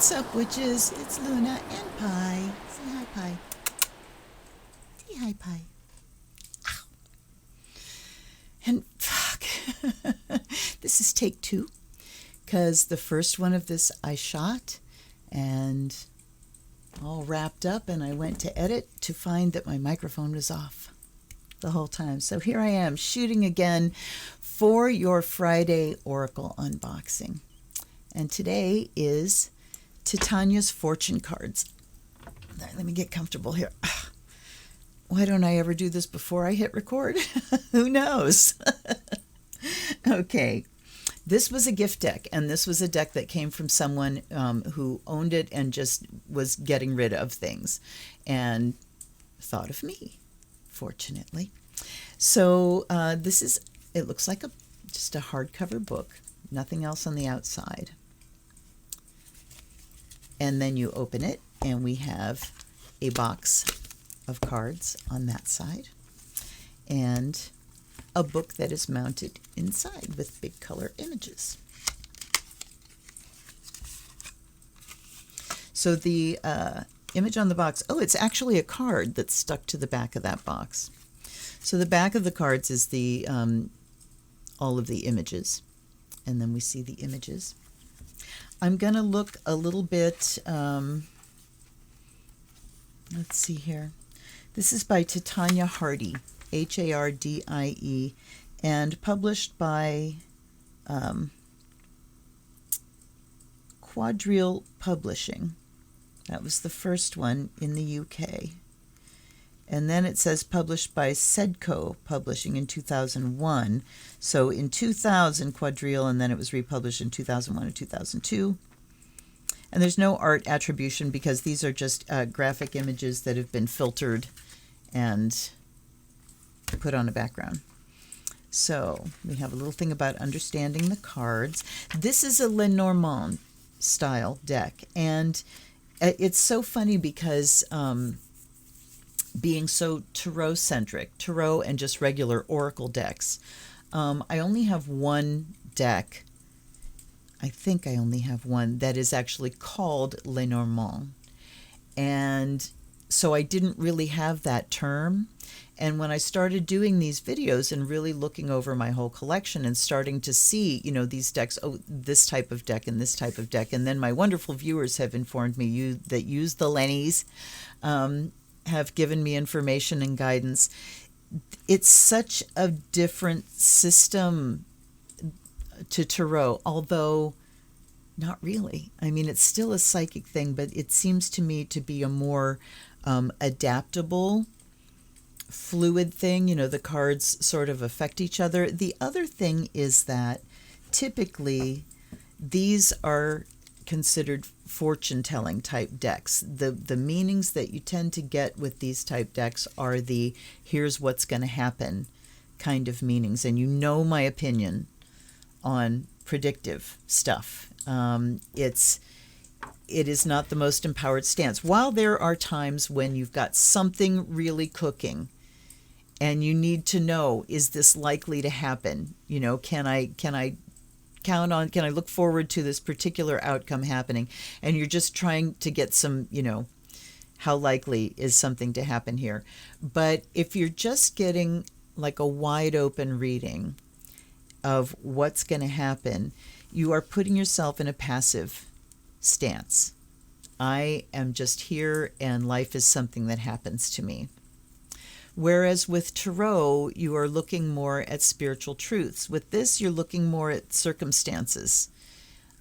What's up, witches? It's Luna and Pi. Say hi, Pi. Say hi, Pi. Ow. And fuck. This is take 2. Because the first one of this I shot and all wrapped up, and I went to edit to find that my microphone was off the whole time. So here I am shooting again for your Friday Oracle unboxing. And today is Titania's fortune cards. Let me get comfortable here. Why don't I ever do this before I hit record? Who knows? Okay. This was a gift deck, and this was a deck that came from someone who owned it and just was getting rid of things and thought of me, fortunately. So this is, it looks like just a hardcover book, nothing else on the outside. And then you open it, and we have a box of cards on that side, and a book that is mounted inside with big color images. So the image on the box, oh, it's actually a card that's stuck to the back of that box. So the back of the cards is the all of the images, and then we see the images. I'm going to look a little bit, let's see here. This is by Titania Hardie, Hardie, and published by Quadrille Publishing. That was the first one in the UK. And then it says published by Cedco Publishing in 2001. So in 2000, Quadrille, and then it was republished in 2001 and 2002. And there's no art attribution because these are just graphic images that have been filtered and put on a background. So we have a little thing about understanding the cards. This is a Lenormand style deck, and it's so funny because being so tarot-centric, tarot and just regular oracle decks, I only have one deck. I think I only have one that is actually called Lenormand. And so I didn't really have that term. And when I started doing these videos and really looking over my whole collection and starting to see, you know, these decks, oh, this type of deck and this type of deck, and then my wonderful viewers have informed me that use the Lennies, have given me information and guidance. It's such a different system to tarot, although not really. I mean, it's still a psychic thing, but it seems to me to be a more adaptable, fluid thing. You know, the cards sort of affect each other. The other thing is that typically these are considered fortune-telling type decks. The meanings that you tend to get with these type decks are the here's what's going to happen kind of meanings. And you know my opinion on predictive stuff. It is not the most empowered stance. While there are times when you've got something really cooking and you need to know, is this likely to happen? You know, can I count on, can I look forward to this particular outcome happening? And you're just trying to get some, you know, how likely is something to happen here? But if you're just getting like a wide open reading of what's going to happen, you are putting yourself in a passive stance. I am just here and life is something that happens to me. Whereas with tarot, you are looking more at spiritual truths. With this, you're looking more at circumstances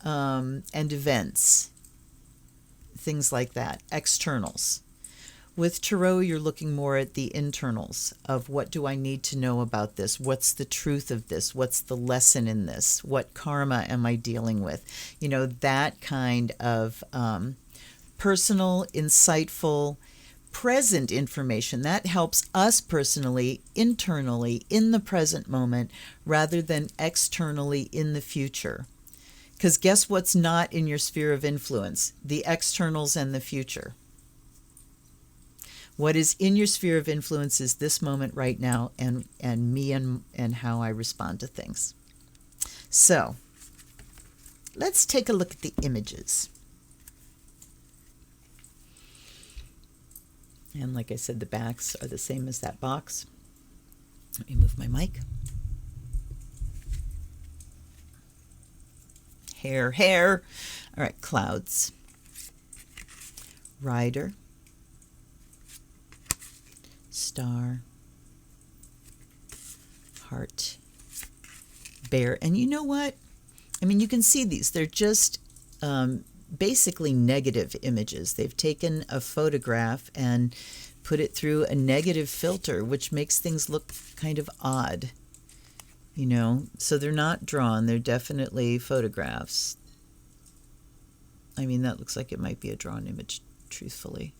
and events, things like that, externals. With tarot, you're looking more at the internals of what do I need to know about this? What's the truth of this? What's the lesson in this? What karma am I dealing with? You know, that kind of personal, insightful, present information that helps us personally, internally, in the present moment, rather than externally in the future. Because guess what's not in your sphere of influence? The externals and the future. What is in your sphere of influence is this moment right now, and me and how I respond to things. So let's take a look at the images. And like I said, the backs are the same as that box. Let me move my mic. Hair. All right, clouds. Rider. Star. Heart. Bear. And you know what? I mean, you can see these. They're just basically negative images. They've taken a photograph and put it through a negative filter, which makes things look kind of odd. You know, so they're not drawn. They're definitely photographs. I mean, that looks like it might be a drawn image, truthfully.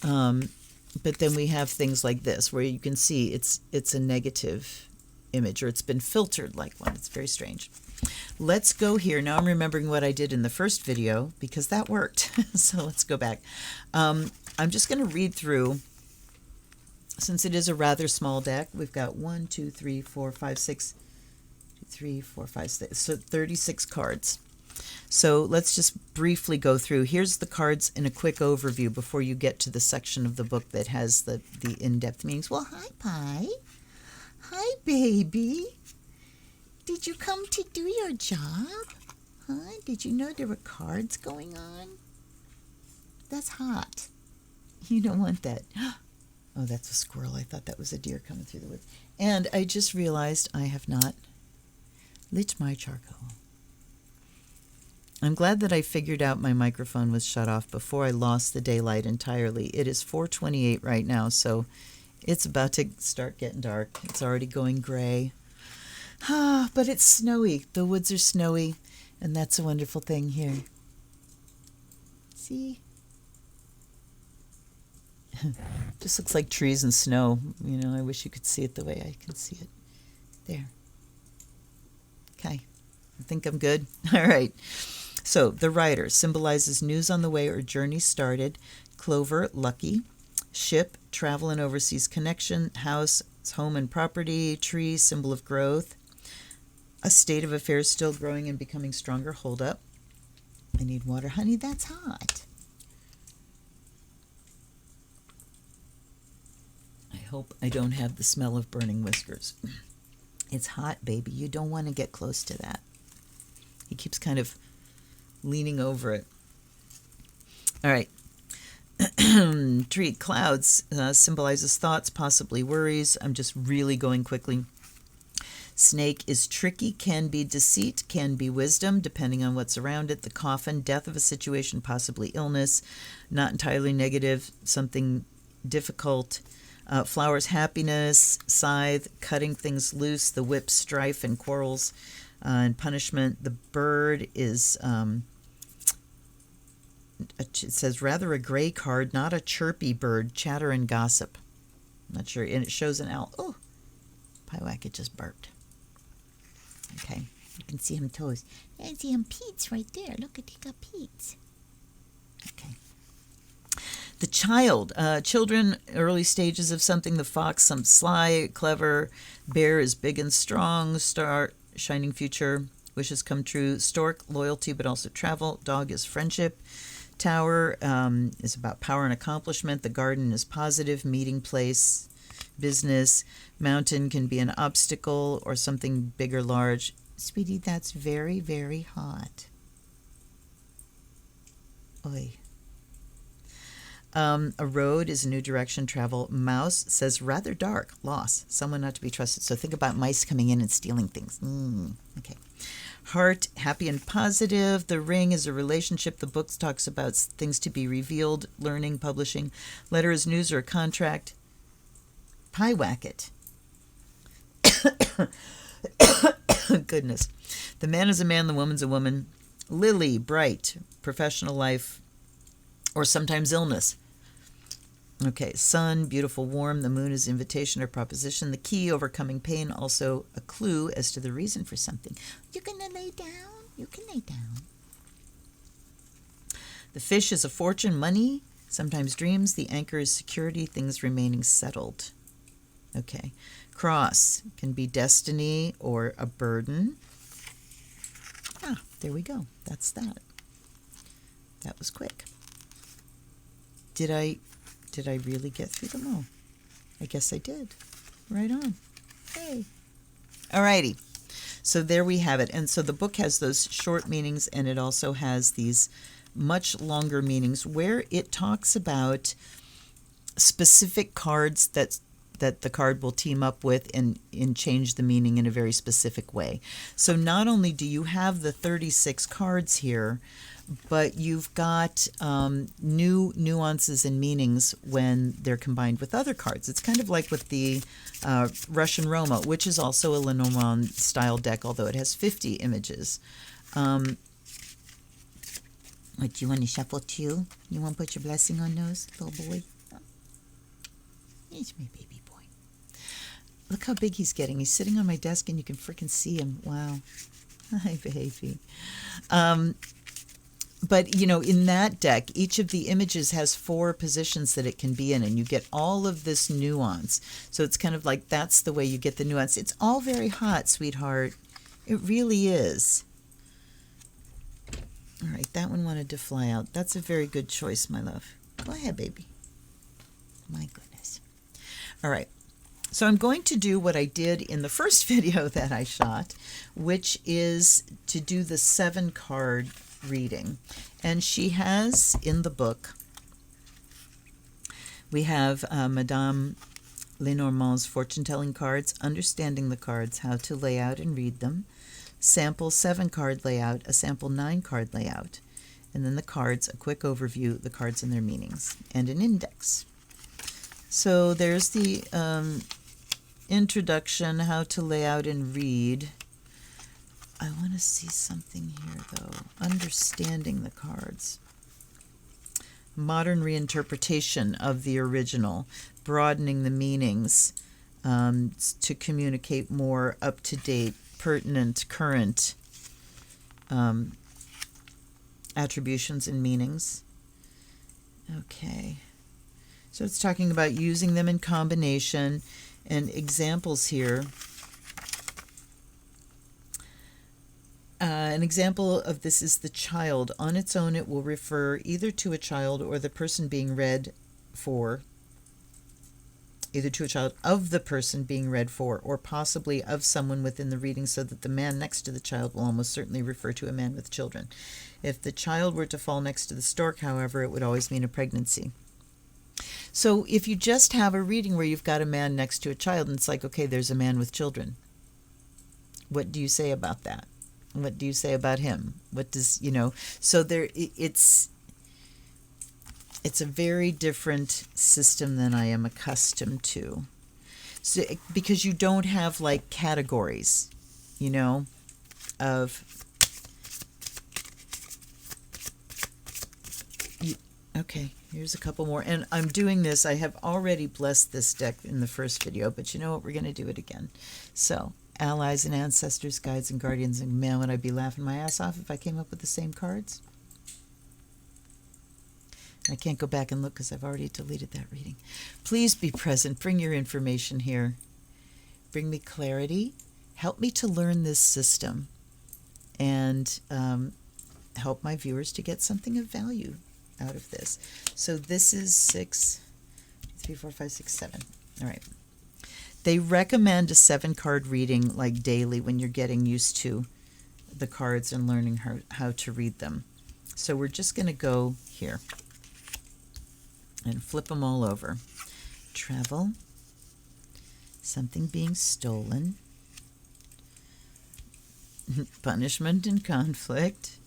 But then we have things like this, where you can see it's a negative image, or it's been filtered like one. It's very strange. Let's go here. Now I'm remembering what I did in the first video, because that worked. So let's go back. I'm just going to read through. Since it is a rather small deck, we've got 1, 2, 3, 4, 5, 6, 3, 4, 5, 6, so 36 cards. So let's just briefly go through. Here's the cards in a quick overview before you get to the section of the book that has the in-depth meanings. Well, hi, Pi. Hi, baby. Did you come to do your job? Huh? Did you know there were cards going on? That's hot. You don't want that. Oh, that's a squirrel. I thought that was a deer coming through the woods. And I just realized I have not lit my charcoal. I'm glad that I figured out my microphone was shut off before I lost the daylight entirely. It is 4:28 right now, so it's about to start getting dark. It's already going gray. But it's snowy. The woods are snowy, and that's a wonderful thing here. See? Just looks like trees and snow. You know, I wish you could see it the way I can see it. There. Okay. I think I'm good. All right. So the rider symbolizes news on the way or journey started. Clover, lucky. Ship, travel and overseas connection. House, home and property. Tree, symbol of growth. A state of affairs still growing and becoming stronger. Hold up. I need water. Honey, that's hot. I hope I don't have the smell of burning whiskers. It's hot, baby. You don't want to get close to that. He keeps kind of leaning over it. All right. Tree, clouds symbolizes thoughts, possibly worries. I'm just really going quickly. Snake is tricky, can be deceit, can be wisdom, depending on what's around it. The coffin, death of a situation, possibly illness. Not entirely negative, something difficult. Flowers, happiness. Scythe, cutting things loose. The whip, strife and quarrels and punishment. The bird is, it says rather a gray card, not a chirpy bird, chatter and gossip. I'm not sure. And it shows an owl. Oh, Pyewacket just burped. Okay, you can see him toes. I see him Pete's right there. Look at, he got Pete's. Okay. The child, children, early stages of something. The fox, some sly, clever. Bear is big and strong. Star, shining future. Wishes come true. Stork, loyalty, but also travel. Dog is friendship. Tower is about power and accomplishment. The garden is positive. Meeting place, business. Mountain can be an obstacle or something big or large. Sweetie, that's very, very hot. Oy. A road is a new direction, travel. Mouse says rather dark, loss, someone not to be trusted. So think about mice coming in and stealing things. Okay. Heart, happy and positive. The ring is a relationship. The book talks about things to be revealed, learning, publishing. Letter is news or a contract. Pyewacket. Goodness. The man is a man, the woman's a woman. Lily, bright, professional life, or sometimes illness. Okay, sun, beautiful, warm. The moon is invitation or proposition. The key, overcoming pain, also a clue as to the reason for something. You're going to lay down? You can lay down. The fish is a fortune, money, sometimes dreams. The anchor is security, things remaining settled. Okay, cross can be destiny or a burden. There we go. That's that. That was quick. Did I Did I really get through them all? I guess I did. Right on. Hey. Alrighty. So there we have it. And so the book has those short meanings, and it also has these much longer meanings where it talks about specific cards that the card will team up with and change the meaning in a very specific way. So not only do you have the 36 cards here, but you've got new nuances and meanings when they're combined with other cards. It's kind of like with the Russian Roma, which is also a Lenormand style deck, although it has 50 images. What, you want to shuffle too? You want to put your blessing on those, little boy? He's my baby boy. Look how big he's getting. He's sitting on my desk and you can freaking see him. Wow. Hi, baby. But, you know, in that deck, each of the images has 4 positions that it can be in, and you get all of this nuance. So it's kind of like that's the way you get the nuance. It's all very hot, sweetheart. It really is. All right, that one wanted to fly out. That's a very good choice, my love. Go ahead, baby. My goodness. All right. So I'm going to do what I did in the first video that I shot, which is to do the 7-card reading. And she has in the book, we have Madame Lenormand's fortune-telling cards, understanding the cards, how to lay out and read them, sample 7-card layout, a sample 9-card layout, and then the cards, a quick overview, the cards and their meanings, and an index. So there's the introduction, how to lay out and read. I want to see something here, though. Understanding the cards. Modern reinterpretation of the original, broadening the meanings to communicate more up-to-date, pertinent, current attributions and meanings. Okay. So it's talking about using them in combination, and examples here. An example of this is the child. On its own, it will refer either to a child or the person being read for, either to a child of the person being read for, or possibly of someone within the reading, so that the man next to the child will almost certainly refer to a man with children. If the child were to fall next to the stork, however, it would always mean a pregnancy. So if you just have a reading where you've got a man next to a child, and it's like, okay, there's a man with children. What do you say about that? What do you say about him? What does, you know, so there, it's a very different system than I am accustomed to. So, because you don't have like categories, you know, of, okay, here's a couple more. And I'm doing this, I have already blessed this deck in the first video, but you know what, we're going to do it again. So, allies and ancestors, guides and guardians, and man, would I be laughing my ass off if I came up with the same cards? I can't go back and look because I've already deleted that reading. Please be present. Bring your information here. Bring me clarity. Help me to learn this system, and help my viewers to get something of value out of this. So this is 6, 3, 4, 5, 6, 7. All right. They recommend a 7-card reading like daily when you're getting used to the cards and learning how to read them. So we're just going to go here and flip them all over. Travel, something being stolen, punishment and conflict,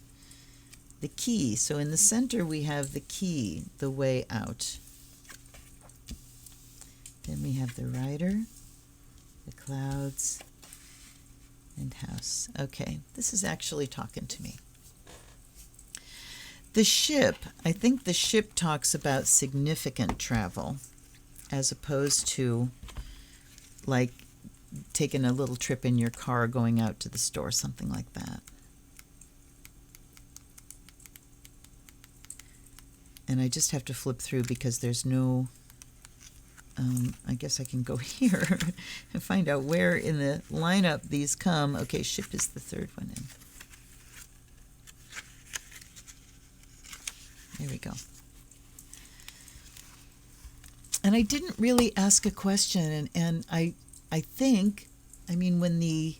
the key. So in the center we have the key, the way out. Then we have the rider, the clouds, and house. Okay, this is actually talking to me. The ship, I think the ship talks about significant travel as opposed to like taking a little trip in your car going out to the store, something like that. And I just have to flip through because there's no, I guess I can go here and find out where in the lineup these come. Okay, ship is the 3rd one in. There we go. And I didn't really ask a question, and I think, I mean, when the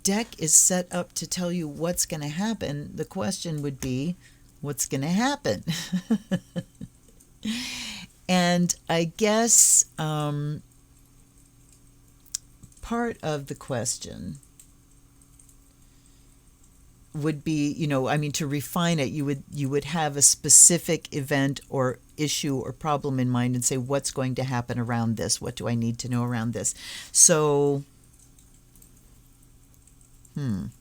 deck is set up to tell you what's going to happen, the question would be, what's going to happen? And I guess part of the question would be, you know, I mean, to refine it, you would have a specific event or issue or problem in mind and say, what's going to happen around this? What do I need to know around this? So, and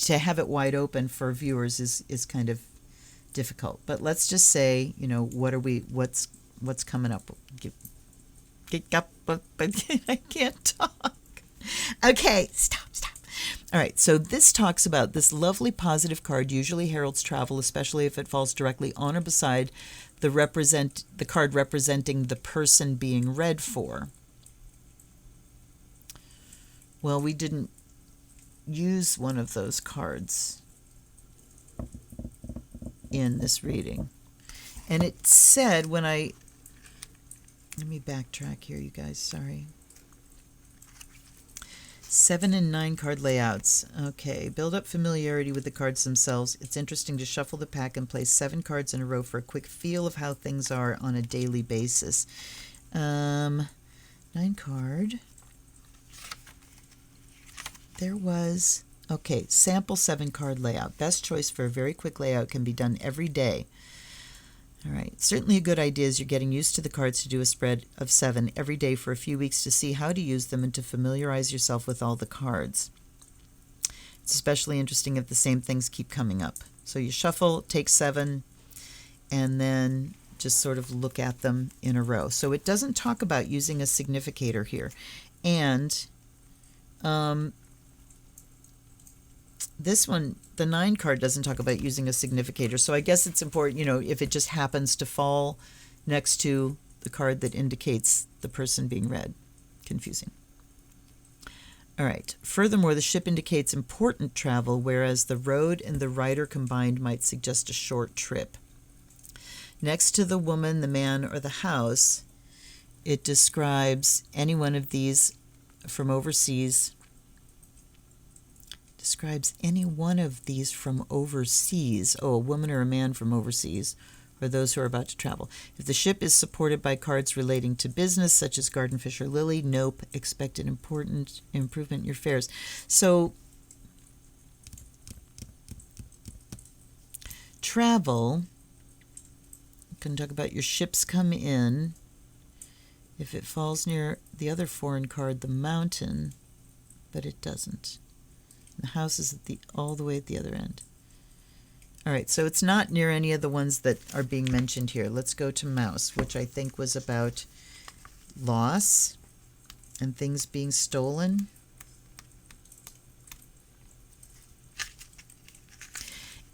to have it wide open for viewers is kind of difficult. But let's just say, you know, what's coming up? Get up, I can't talk. Okay, stop. All right, so this talks about this lovely positive card usually heralds travel, especially if it falls directly on or beside the card representing the person being read for. Well, we didn't use one of those cards in this reading. And it said let me backtrack here, you guys, sorry. 7 and 9 card layouts. Okay, build up familiarity with the cards themselves. It's interesting to shuffle the pack and place 7 cards in a row for a quick feel of how things are on a daily basis. 9 card. There was, okay, sample 7 card layout. Best choice for a very quick layout, can be done every day. All right, certainly a good idea as you're getting used to the cards to do a spread of 7 every day for a few weeks to see how to use them and to familiarize yourself with all the cards. It's especially interesting if the same things keep coming up. So you shuffle, take 7, and then just sort of look at them in a row. So it doesn't talk about using a significator here. And this one, the 9 card, doesn't talk about using a significator. So I guess it's important, you know, if it just happens to fall next to the card that indicates the person being read. Confusing. All right. Furthermore, the ship indicates important travel, whereas the road and the rider combined might suggest a short trip. Next to the woman, the man, or the house, it describes any one of these from overseas. Describes any one of these from overseas. Oh, a woman or a man from overseas, or those who are about to travel. If the ship is supported by cards relating to business, such as garden, fish, or lily, nope, expected important improvement in your fares. So, travel, you can talk about your ships come in. If it falls near the other foreign card, the mountain, but it doesn't. The house is at all the way at the other end. All right, so it's not near any of the ones that are being mentioned here. Let's go to mouse, which I think was about loss and things being stolen.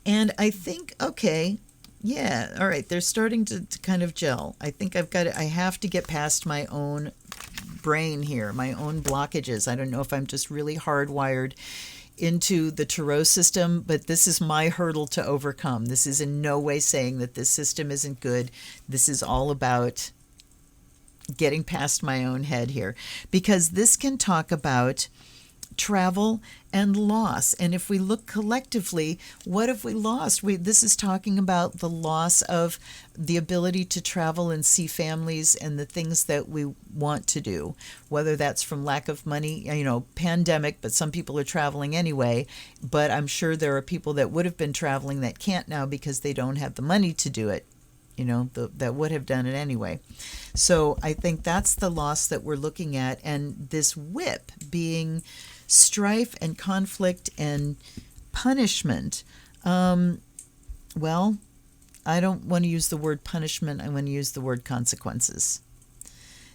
And I think, okay, yeah, all right, they're starting to kind of gel. I think I have to get past my own brain here, my own blockages. I don't know if I'm just really hardwired into the tarot system, but this is my hurdle to overcome. This is in no way saying that this system isn't good. This is all about getting past my own head here, because this can talk about travel and loss. And if we look collectively, what have we lost? This is talking about the loss of the ability to travel and see families and the things that we want to do, whether that's from lack of money, you know, pandemic, but some people are traveling anyway. But I'm sure there are people that would have been traveling that can't now because they don't have the money to do it, you know, that would have done it anyway. So I think that's the loss that we're looking at. And this whip being strife and conflict and punishment. Well, I don't want to use the word punishment. I want to use the word consequences.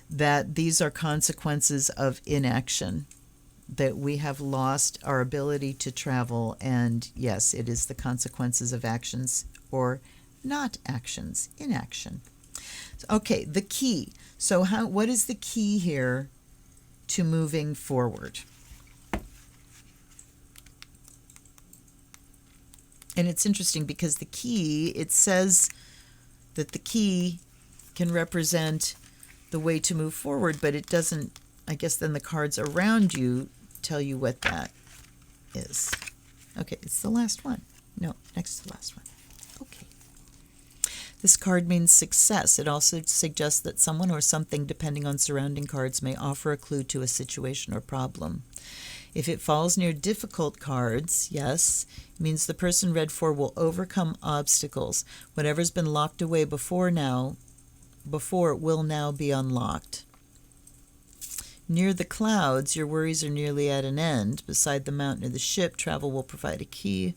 That these are consequences of inaction, that we have lost our ability to travel. And yes, it is the consequences of actions or not actions, inaction. Okay, the key. So what is the key here to moving forward? And it's interesting because the key, it says that the key can represent the way to move forward, but it doesn't, I guess then the cards around you tell you what that is. Okay, it's the last one. No, next to the last one. Okay. This card means success. It also suggests that someone or something, depending on surrounding cards, may offer a clue to a situation or problem. If it falls near difficult cards, yes, it means the person read for will overcome obstacles. Whatever's been locked away before will now be unlocked. Near the clouds, your worries are nearly at an end. Beside the mountain or the ship, travel will provide a key.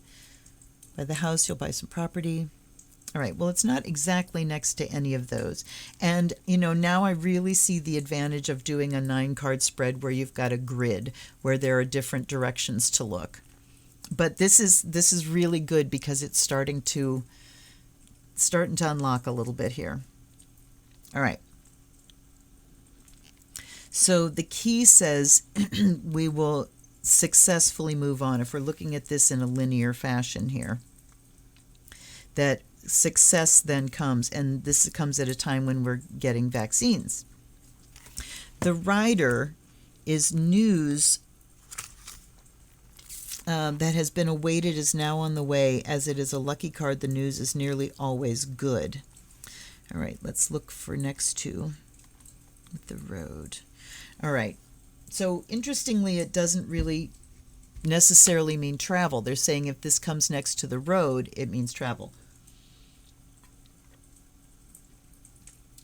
By the house, you'll buy some property. All right, well, it's not exactly next to any of those. And, now I really see the advantage of doing a 9-card spread where you've got a grid, where there are different directions to look. But this is really good because it's starting to unlock a little bit here. All right. So the key says we will successfully move on. If we're looking at this in a linear fashion here, that success then comes, and this comes at a time when we're getting vaccines. The rider is news that has been awaited is now on the way. As it is a lucky card, the news is nearly always good. All right, let's look for next to the road. All right, so interestingly, it doesn't really necessarily mean travel. They're saying if this comes next to the road, it means travel.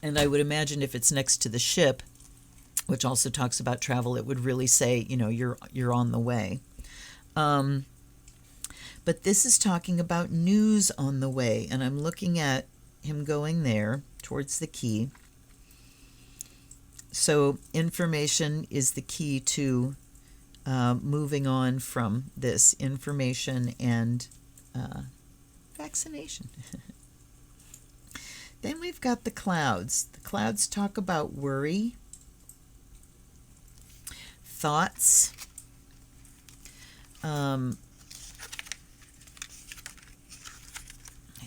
And I would imagine if it's next to the ship, which also talks about travel, it would really say, you're on the way. But this is talking about news on the way, and I'm looking at him going there towards the key. So information is the key to moving on from this, information and vaccination. Then we've got the clouds. The clouds talk about worry, thoughts, I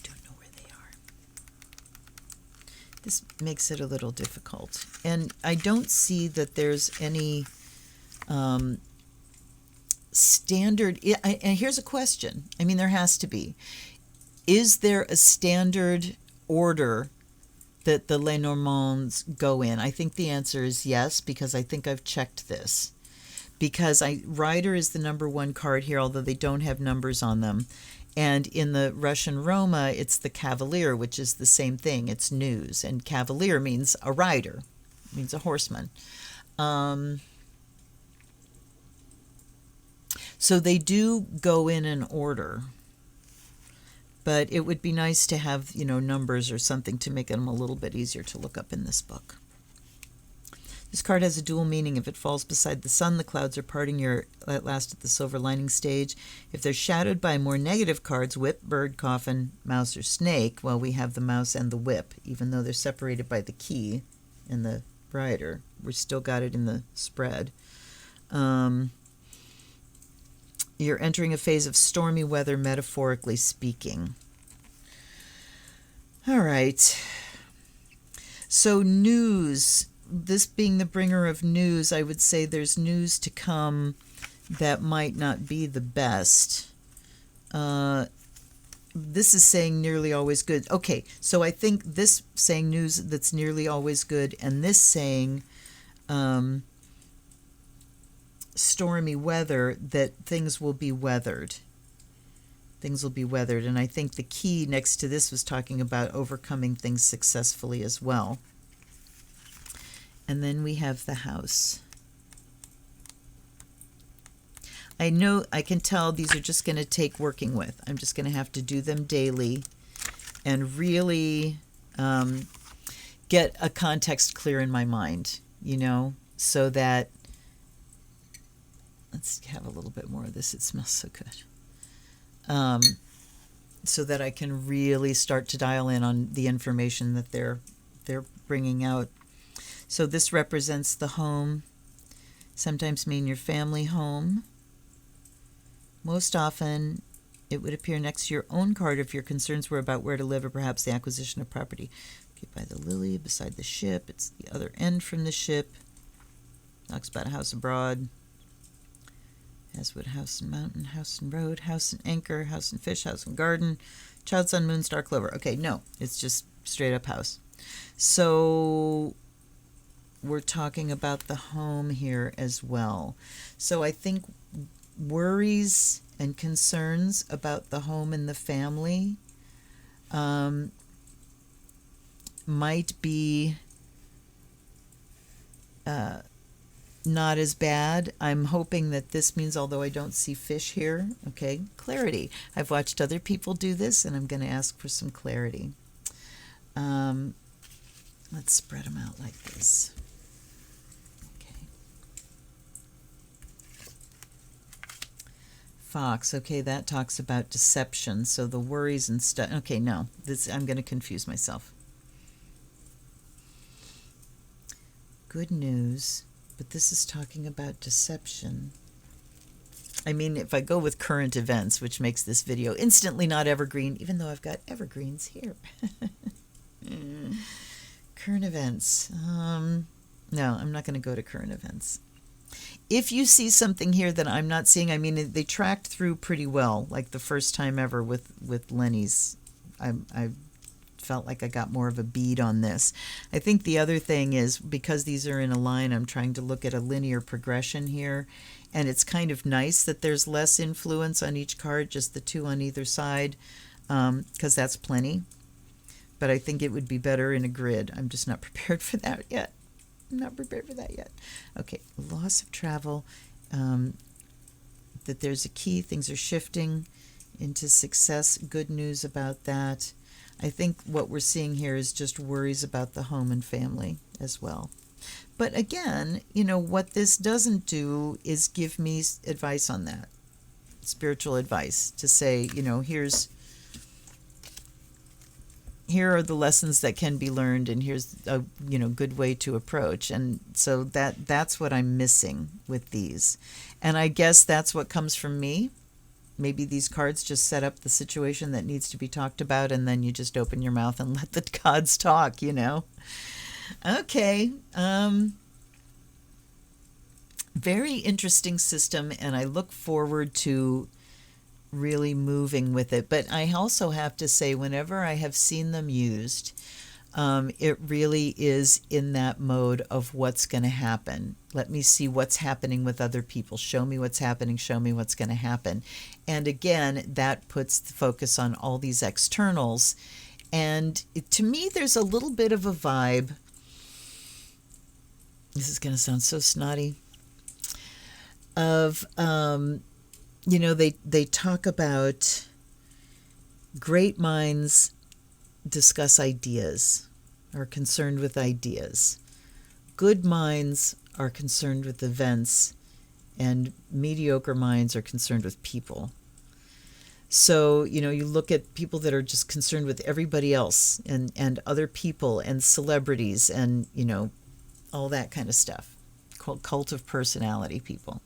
don't know where they are. This makes it a little difficult. And I don't see that there's any standard. And here's a question. I mean, there has to be. Is there a standard order that the Lenormands go in? I think the answer is yes, because I think I've checked this. Because Rider is the number 1 card here, although they don't have numbers on them. And in the Russian Roma, it's the Cavalier, which is the same thing. It's news. And Cavalier means a rider, means a horseman. So they do go in an order. But it would be nice to have, numbers or something to make them a little bit easier to look up in this book. This card has a dual meaning. If it falls beside the sun, the clouds are parting. You're at last at the silver lining stage. If they're shadowed by more negative cards, whip, bird, coffin, mouse, or snake, well, we have the mouse and the whip, even though they're separated by the key and the rider. We still got it in the spread. You're entering a phase of stormy weather, metaphorically speaking. All right. So news, this being the bringer of news, I would say there's news to come that might not be the best. This is saying nearly always good. Okay, so I think this saying news that's nearly always good, and this saying stormy weather, that things will be weathered. Things will be weathered. And I think the key next to this was talking about overcoming things successfully as well. And then we have the house. I know, I can tell these are just going to take working with. I'm just going to have to do them daily and really get a context clear in my mind, so that, let's have a little bit more of this. It smells so good. So that I can really start to dial in on the information that they're bringing out. So this represents the home. Sometimes mean your family home. Most often, it would appear next to your own card if your concerns were about where to live or perhaps the acquisition of property. Okay, by the lily beside the ship. It's the other end from the ship. Talks about a house abroad. Aswood, house and mountain, house and road, house and anchor, house and fish, house and garden, child, sun, moon, star, clover. Okay, no, it's just straight up house. So we're talking about the home here as well. So I think worries and concerns about the home and the family might be not as bad. I'm hoping that this means, although I don't see fish here, okay, clarity. I've watched other people do this, and I'm going to ask for some clarity. Let's spread them out like this. Okay. Fox, okay, that talks about deception, so the worries and stuff. Okay, no, this, I'm going to confuse myself. Good news. But this is talking about deception. I mean, if I go with current events, which makes this video instantly not evergreen, even though I've got evergreens here. Current events. No, I'm not going to go to current events. If you see something here that I'm not seeing, I mean, they tracked through pretty well, like the first time ever with Lenny's. I felt like I got more of a bead on this. I think the other thing is, because these are in a line, I'm trying to look at a linear progression here, and it's kind of nice that there's less influence on each card, just the two on either side, because that's plenty. But I think it would be better in a grid. I'm just not prepared for that yet. I'm not prepared for that yet. Okay, loss of travel, that there's a key, things are shifting into success, good news about that. I think what we're seeing here is just worries about the home and family as well. But again, you know, what this doesn't do is give me advice on that, spiritual advice, to say, you know, here are the lessons that can be learned, and here's a, you know, good way to approach. And so that's what I'm missing with these. And I guess that's what comes from me. Maybe these cards just set up the situation that needs to be talked about, and then you just open your mouth and let the gods talk, you know. Okay. Very interesting system, and I look forward to really moving with it. But I also have to say, whenever I have seen them used, it really is in that mode of what's going to happen. Let me see what's happening with other people. Show me what's happening. Show me what's going to happen. And again, that puts the focus on all these externals. And to me, there's a little bit of a vibe. This is going to sound so snotty. Of, you know, they talk about great minds discuss ideas, are concerned with ideas. Good minds are concerned with events, and mediocre minds are concerned with people. So, you know, you look at people that are just concerned with everybody else and other people and celebrities and, you know, all that kind of stuff, called cult of personality people.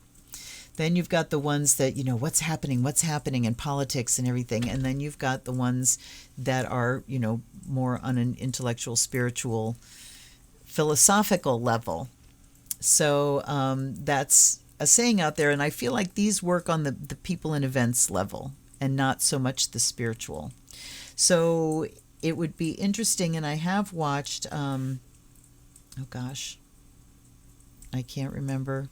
Then you've got the ones that, you know, what's happening in politics and everything. And then you've got the ones that are, you know, more on an intellectual, spiritual, philosophical level. So that's a saying out there. And I feel like these work on the people and events level and not so much the spiritual. So it would be interesting. And I have watched, oh gosh, I can't remember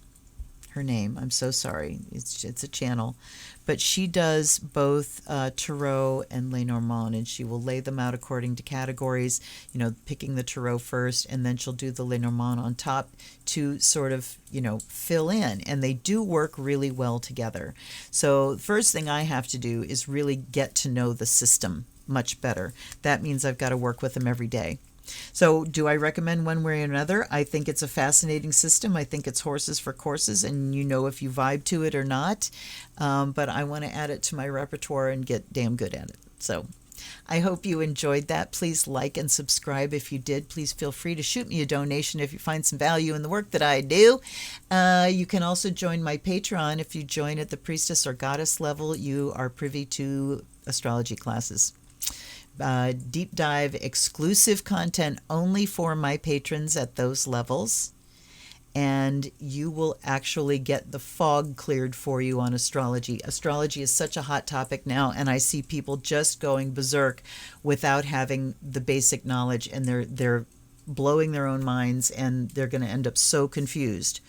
her name. I'm so sorry. It's a channel, but she does both Tarot and Lenormand, and she will lay them out according to categories, you know, picking the Tarot first, and then she'll do the Lenormand on top to sort of, you know, fill in, and they do work really well together. So the first thing I have to do is really get to know the system much better. That means I've got to work with them every day. So do I recommend one way or another? I think it's a fascinating system. I think it's horses for courses, and you know if you vibe to it or not. But I want to add it to my repertoire and get damn good at it. So I hope you enjoyed that. Please like and subscribe if you did. Please feel free to shoot me a donation if you find some value in the work that I do. You can also join my Patreon. If you join at the priestess or goddess level, you are privy to astrology classes. deep dive exclusive content only for my patrons at those levels. And you will actually get the fog cleared for you on astrology. Astrology is such a hot topic now, and I see people just going berserk without having the basic knowledge, and they're blowing their own minds, and they're going to end up so confused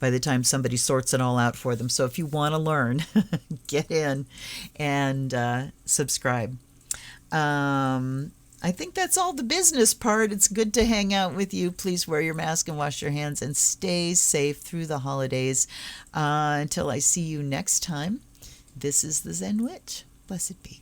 by the time somebody sorts it all out for them. So if you want to learn, get in and subscribe. I think that's all the business part. It's good to hang out with you. Please wear your mask and wash your hands and stay safe through the holidays. Until I see you next time, this is the Zen Witch. Blessed be.